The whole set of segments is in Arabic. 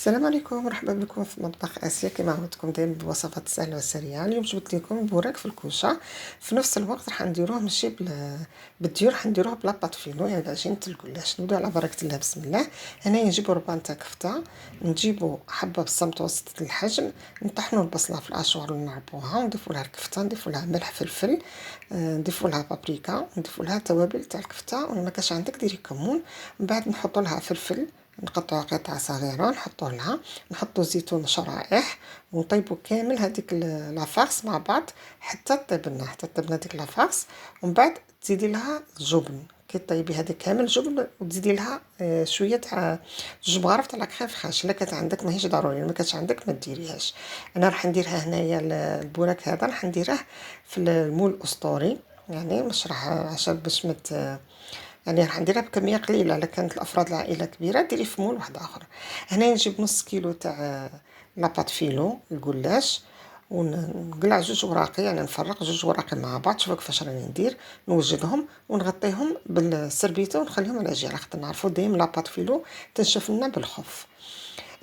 السلام عليكم، مرحبا بكم في مطبخ اسيا كما عودتكم دائما بوصفات سهله وسريعه. اليوم جبت لكم بوراك في الكوشه. في نفس الوقت راح نديروه ماشي بالديور، راح نديروه بلاطه فينو، يعني عجينه الجلاش. نبداو على بركه الله، بسم الله. هنا نجيبو ربان تاع كفته، نجيبو حبه بصل متوسط الحجم، نطحنوا البصله في الاشوار ونعربوها، ونضيفوا لها الكفته، نضيفوا لها ملح فلفل، نضيفوا لها بابريكا، نضيفوا لها توابل تاع الكفته، ولا ما كاش عندك ديري كمون. من بعد نحطوا لها فلفل، نقطعوا قطع صغيره، نحطوا لها، نحطوا زيتون شرائح، ونطيبوا كامل هذيك لافارس مع بعض حتى طيب لنا، حتى طيب لنا ديك لافارس. ومن بعد تزيدي لها الجبن، كي طيبي هذيك كامل الجبن وتزيدي لها شويه تاع جوج بغارف تاع لاكخيم فريش. الا كانت عندك ماهيش ضروري، ما كانش عندك ما ديريهاش. انا راح نديرها هنايا البوراك هذا راح نديره في المول الاسطوري، يعني مش راح عشان باش يعني راح نديرها بكميه قليله. الا كانت الافراد العائله كبيره ديري في مول واحد اخر. هنا نجيب نص كيلو تاع لاباط فيلو الجلاش، ونقلع جوج وراقي، يعني نفرق جوج وراقي مع بعض. شوفوا كيفاش راني ندير، نوجدهم ونغطيهم بالسربيته ونخليهم على جهه، خاطر نعرفوا دايما لاباط فيلو تنشف لنا بالخف.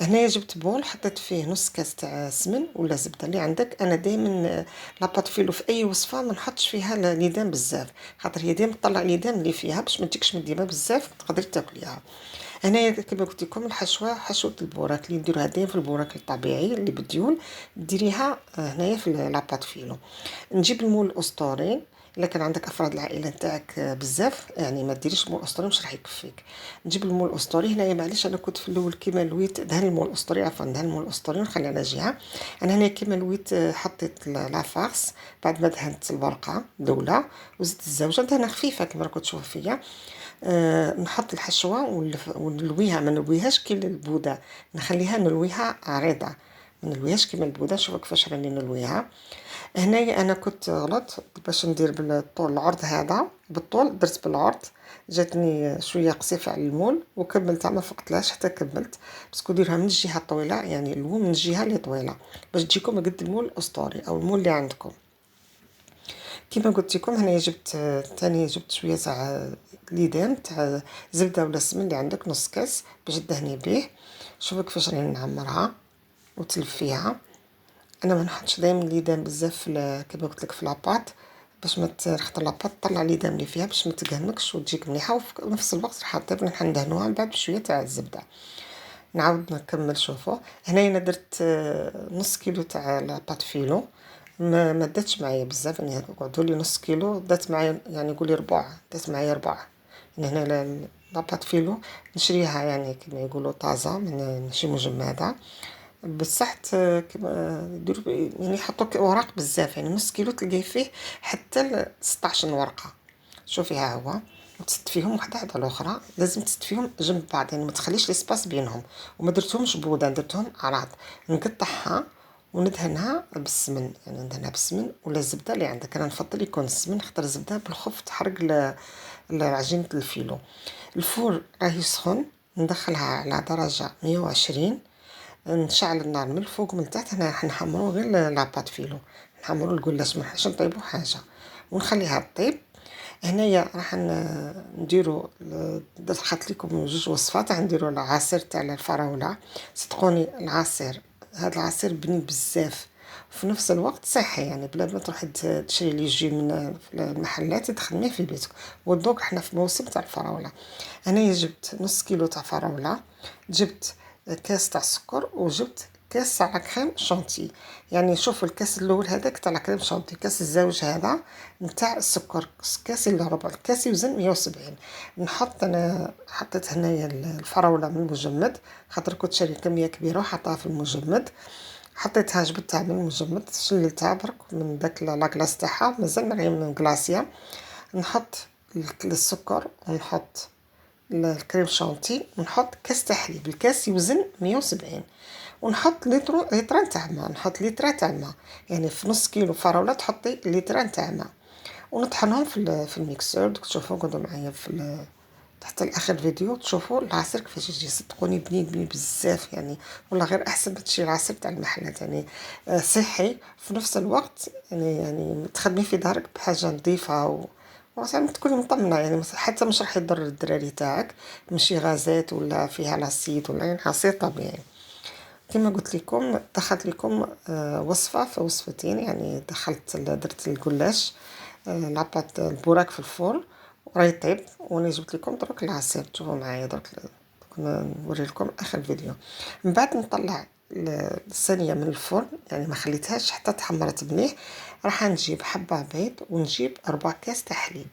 هنايا جبت بول، حطيت فيه نص كاس تاع سمن ولا زبده اللي عندك. انا دائما لاباط فيلو في اي وصفه ما نحطش فيها ليدان بزاف، خاطر هي دائما تطلع ليدان اللي فيها باش ما تجيكش مديمه بزاف تقدري تاكليها. هنايا كما قلت لكم الحشوه حشوه البوراك اللي نديروها دائما في البوراك الطبيعي اللي بالديون، ديريها هنايا في لاباط فيلو. نجيب المول الاسطوري، الا كان عندك افراد العائله نتاعك بزاف، يعني ما ديريش المول الاسطوري مش راح يكفيك. نجيب المول الاسطوري. هنايا معليش انا كنت في الاول كيما لويت دهن المول الاسطوري، عفوا دهن المول الاسطوري ونخلي على جهه. انا هنا كيما لويت حطيت لافارس بعد ما دهنت الورقه الاولى، وزدت الزوجه دهنه خفيفه كما راكم تشوفوا فيا. نحط الحشوه ونلويها، ما نلويهاش كي البوده، نخليها نلويها عريضه، ما نلويهاش كيما البوده. شوفوا كيفاش راني نلويها. هنايا انا كنت غلط باش ندير بالطول العرض هذا، بالطول درت بالعرض، جاتني شويه قصيفه على المول وكملتها ما فقتلاش حتى كملت. باسكو ديرها من الجهه الطويله، يعني المول من الجهه اللي طويله باش تجيكم قد المول الاسطوري او المول اللي عندكم. كيما قلت لكم هنايا جبت تاني، جبت شويه تاع ليدان تاع زبده ولا سمن اللي عندك، نص كاس باش تدهني به. شوفوا كيفاش راني نعمرها وتلفيها. انا ما نحطش دايما ليدان بزاف كما قلت لك في لاباط، باش ما خاطر لاباط طلع ليدان اللي فيها باش ما تقهمكش وتجيك مليحه، وفي نفس الوقت راح نحن ندهنوها من بعد بشويه تاع الزبده. نعاود نكمل. شوفوا هنايا انا درت نص كيلو تاع لاباط فيلو، ما داتش معايا بزاف، يعني قعدوا لي نص كيلو، دات معايا يعني قولي ربع، دات معايا ربع. يعني هنا لاباط فيلو نشريها يعني كما يقولوا طازه، من ماشي مجمده بصح كيما يديروا يعني يحطوا اوراق بزاف، يعني نص كيلو تلقاي فيه حتى 16 ورقه. شوفي ها هو، وتستفيهم وحده على الاخرى، لازم تستفيهم جنب بعض، يعني ما تخليش ليسباس بينهم. وما درتهمش بوده، درتهم عراض. نقطعها وندهنها بالسمن، يعني ندهنها بالسمن ولا الزبده اللي عندك. انا نفضل يكون السمن، خاطر الزبده بالخف تحرق عجينه الفيلو. الفور راه يسخن، ندخلها على درجه 120، نشعل النار من الفوق ومن تحت. هنا راح نحمرو غير لاباط فيلو، نحمرو الجلاش ما راحش نطيبو حاجه ونخليها طيب. هنايا راح نديرو دخلت لكم جوج وصفات. راح نديرو العصير تاع الفراوله. صدقوني العصير هذا العصير بنين بزاف، في نفس الوقت صحي، يعني بلا ما تروحي تشري لي جي من المحلات تخدميه في بيتك. ودوك احنا في موسم تاع الفراوله. انا جبت نص كيلو تاع فراوله، جبت كاس تاع السكر، وجبت كاس تاع كريم شانتي. يعني شوفوا الكاس الاول هذاك تاع كريم شانتي، كاس الزوج هذا نتاع السكر، كاس الا ربع، الكاس يوزن 170. انا حطيت هنايا الفراوله من المجمد، خاطر كنت شاري كميه كبيره وحطها في المجمد. حطيتها جبتها من المجمد، شللتها برك من داك لاكلاص تاعها، مازال معايا من كلاصيا. نحط السكر ونحط الكريم شانتي ونحط كاس تاع حليب، الكاس يوزن 170، ونحط لتران تاع ماء، نحط لتران تاع ماء. يعني في نص كيلو فراوله تحطي لتران تاع ماء، ونطحنهم في الميكسور. دوك تشوفوا قعدوا معايا تحت الاخر فيديو تشوفوا العصير كيفاش يجي. صدقوني بنين بنين بزاف يعني، والله غير احسن ما تشري العصير تاع المحلات، يعني صحي في نفس الوقت، يعني تخدمي في دارك بحاجه نظيفه وعشان تكوني مطمنه، يعني حتى مش راح يضر الدراري تاعك، ماشي غازات ولا فيها لاسيد ولا، يعني عصير طبيعي. كما قلت لكم دخلت لكم وصفة في وصفتين، يعني درت الجلاش، لعبت البوراك في الفرن وراهي طيب، وانا جبت لكم درك العصير تشوفوا معايا درك. نوري لكم اخر فيديو. من بعد نطلع الصينيه من الفرن، يعني ما خليتهاش حتى تحمرت مليح. راح نجيب حبه بيض ونجيب 4 كاس تاع حليب.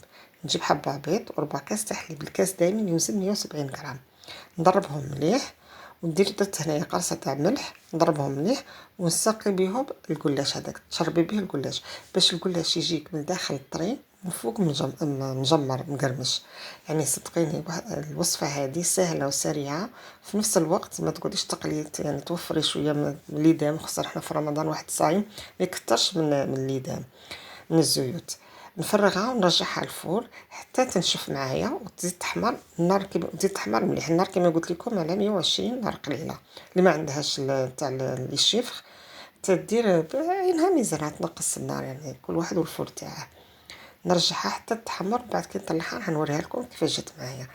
نجيب حبه بيض و4 كاس تاع حليب. الكاس دايما يوزن 170 غرام. نضربهم مليح وندير درت هنايا قرصه تاع ملح، نضربهم مليح ونسقي بيهم الجلاش هذاك، تشربي به الجلاش باش الجلاش يجيك من داخل طري من فوق مجمر مقرمش. يعني صدقيني الوصفه هذه سهله وسريعه في نفس الوقت، ما تقعديش تقلي، يعني توفري شويه من الليدام، خاصة احنا في رمضان واحد صايم ما يكترش من الليدام من الزيوت. نفرغها ونرجعها الفور حتى تنشف معايا وتزيد تحمر. النار كيما تزيد تحمر مليح، النار كما قلت لكم على 120، نار قليله. اللي ما عندهاش تاع لي شيفر تدير عينها ميزانها تنقص النار، يعني كل واحد والفور تاعه. نرجعها حتى تحمر، بعد كي نطلعها راح نوريها لكم كيفاش جات معايا.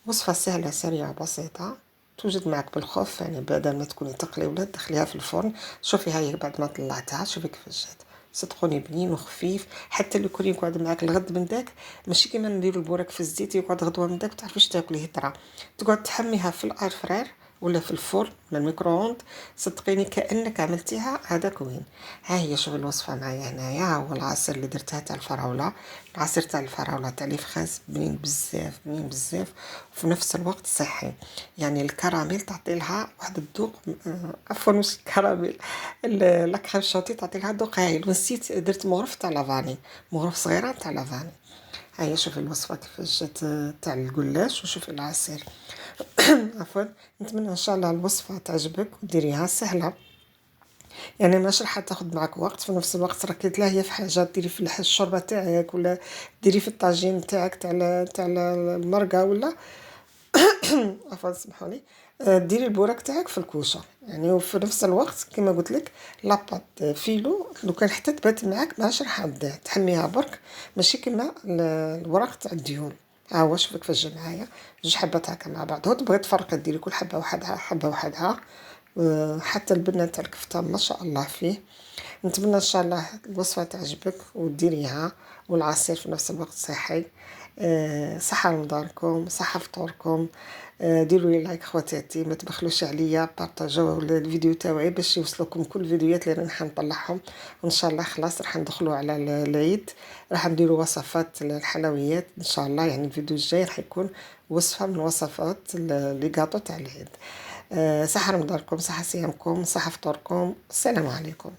وصفه سهله سريعه بسيطه توجد معك بالخوف، يعني بدل ما تكوني تقلي ولا تدخليها في الفرن. شوفي هاي بعد ما طلعتها شوفي كيفاش جات. صدقوني بنين وخفيف، حتى اللي يكون يقعد معاك الغد من داك ماشي كيما نديرو البوراك في الزيت يقعد غدوه من داك متعرفيش تاكليه طرا. تقعد تحميها في الاير فرير ولا في الفرن ولا الميكرووند، صدقيني كانك عملتيها هذاك وين. ها هي شوفي الوصفه معايا هنايا. ها هو العصير اللي درتها تاع الفراوله، العصير تاع الفراوله تاع الفخاز بنين بزاف بنين بزاف، وفي نفس الوقت صحي. يعني الكراميل تعطي لها واحد الذوق، عفوا مش الكراميل، لاكريم شونتي تعطي لها ذوق هايل. ونسيت درت مغرف تاع لافاني، مغرف صغيره تاع لافاني. هيا شوفي الوصفه كيفاش جات تاع الجلاش، وشوفي العصير. عفوا. نتمنى ان شاء الله الوصفه تعجبك وديريها سهله، يعني ماشي راح تاخذ معك وقت، في نفس الوقت راكي تلاهيه في حاجه ديري في الشوربه تاعك، ولا ديري في الطاجين تاعك تاع المرقه، ولا عفوا سمحوا لي، ديري البوراك تاعك في الكوشه يعني. وفي نفس الوقت كما قلت لك لاباط فيلو لو كان حتى تبات معاك ماش راح تضيع، تحميها برك ماشي كما الورق تاع الديون. ها هو شوفي كيفاش جا معايا جوج حبات هكا مع بعض. هو تبغي تفرقي ديري كل حبه وحدها حبه وحدها. حتى البنه تاع الكفته ما شاء الله فيه. نتمنى ان شاء الله الوصفه تعجبك وديريها، والعصير في نفس الوقت صحي. صحه لداركم، صحه فطوركم. ديروا لي لايك خواتاتي، ما تبخلوش عليا، بارطاجيو الفيديو تاعي باش يوصلكم كل الفيديوهات اللي راح نطلعهم. وان شاء الله خلاص راح ندخلوا على العيد، راح نديروا وصفات الحلويات ان شاء الله. يعني الفيديو الجاي راح يكون وصفه من وصفات لي غاطو تاع العيد. صحه رمضانكم، صحه صيامكم، صحه فطوركم. السلام عليكم.